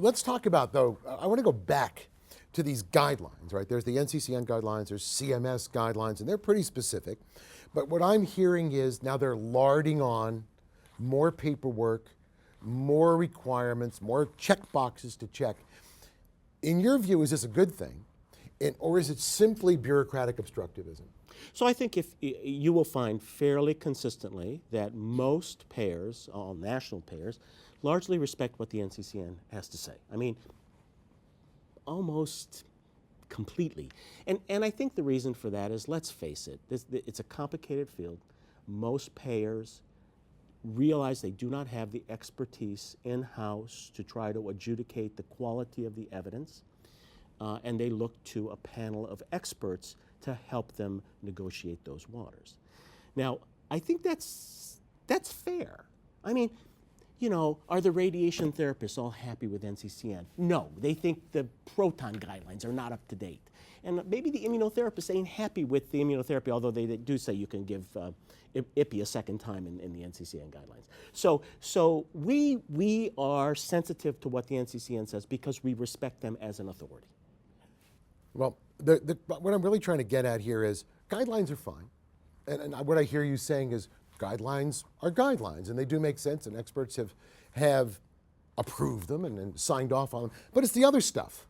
let's talk about, though, I want to go back to these guidelines, right? There's the NCCN guidelines, there's CMS guidelines, and they're pretty specific. But what I'm hearing is now they're larding on more paperwork, more requirements, more check boxes to check. In your view, is this a good thing? Or is it simply bureaucratic obstructivism? So I think if you will find fairly consistently that most payers, all national payers, largely respect what the NCCN has to say. I mean, almost completely. And I think the reason for that is, let's face it, it's a complicated field. Most payers realize they do not have the expertise in-house to try to adjudicate the quality of the evidence, and they look to a panel of experts to help them negotiate those waters. Now, I think that's fair. I mean, you know, are the radiation therapists all happy with NCCN? No, they think the proton guidelines are not up to date. And maybe the immunotherapists ain't happy with the immunotherapy, although they do say you can give IPI a second time in the NCCN guidelines. So we are sensitive to what the NCCN says because we respect them as an authority. Well, what I'm really trying to get at here is guidelines are fine. And what I hear you saying is guidelines are guidelines, and they do make sense, and experts have approved them and signed off on them. But it's the other stuff,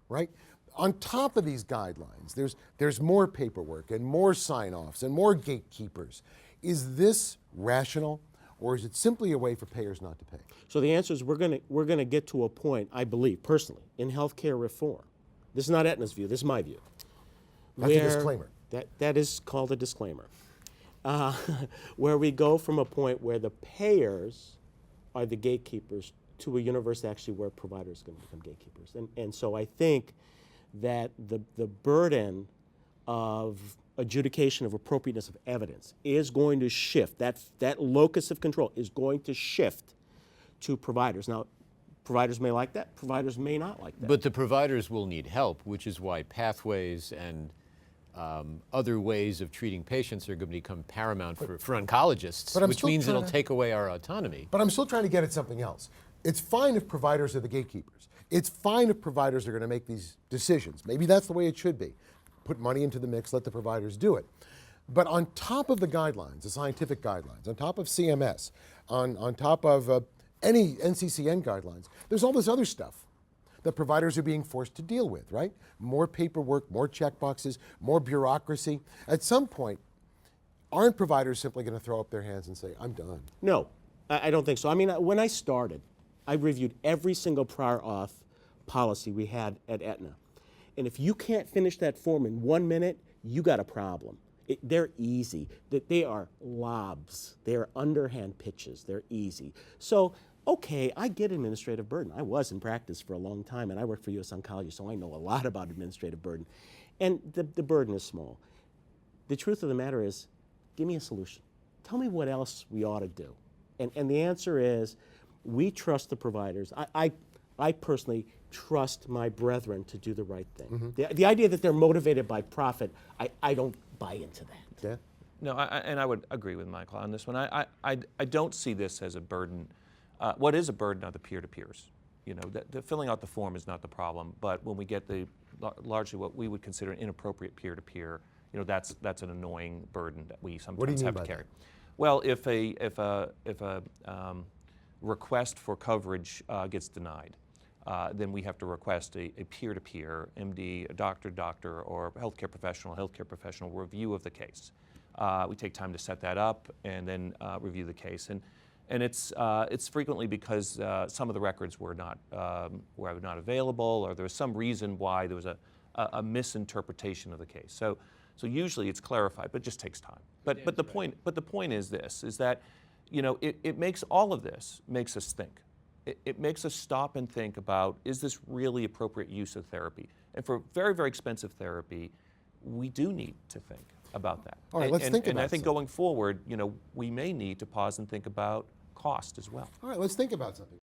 right? On top of these guidelines, there's more paperwork and more sign-offs and more gatekeepers. Is this rational, or is it simply a way for payers not to pay? So the answer is we're going to get to a point, I believe, personally, in healthcare reform. This is not Aetna's view. This is my view. That's a disclaimer. That is called a disclaimer. Where we go from a point where the payers are the gatekeepers to a universe actually where providers are going to become gatekeepers. And so I think that the burden of adjudication of appropriateness of evidence is going to shift. That locus of control is going to shift to providers. Now, providers may like that, providers may not like that. But the providers will need help, which is why pathways and other ways of treating patients are going to become paramount for oncologists, which means it'll take away our autonomy. But I'm still trying to get at something else. It's fine if providers are the gatekeepers. It's fine if providers are going to make these decisions. Maybe that's the way it should be. Put money into the mix, let the providers do it. But on top of the guidelines, the scientific guidelines, on top of CMS, on top of any NCCN guidelines, there's all this other stuff that providers are being forced to deal with, right? More paperwork, more checkboxes, more bureaucracy. At some point, aren't providers simply going to throw up their hands and say, I'm done? No, I don't think so. I mean, when I started, I reviewed every single prior auth policy we had at Aetna. And if you can't finish that form in 1 minute, you got a problem. They're easy. They are lobs. They're underhand pitches. They're easy. So, okay, I get administrative burden. I was in practice for a long time, and I worked for U.S. Oncology, so I know a lot about administrative burden. And the burden is small. The truth of the matter is, give me a solution. Tell me what else we ought to do. And the answer is, we trust the providers. I personally trust my brethren to do the right thing. Mm-hmm. The idea that they're motivated by profit, I don't buy into that. Yeah. No, and I would agree with Michael on this one. I don't see this as a burden. What is a burden are the peer-to-peers. You know, the filling out the form is not the problem, but when we get largely what we would consider an inappropriate peer-to-peer, you know, that's an annoying burden that we sometimes have to carry. Well, if a request for coverage gets denied, then we have to request a peer-to-peer, MD, a doctor, or healthcare professional review of the case. We take time to set that up and then review the case. And it's frequently because some of the records were not available, or there was some reason why there was a misinterpretation of the case. So usually it's clarified, but it just takes time. But the point is this: is that, you know, it makes all of this makes us think. It makes us stop and think about, is this really appropriate use of therapy? And for very, very expensive therapy, we do need to think about that. All right, let's think about And I think something. going forward, you know, we may need to pause and think about cost as well. All right, let's think about something.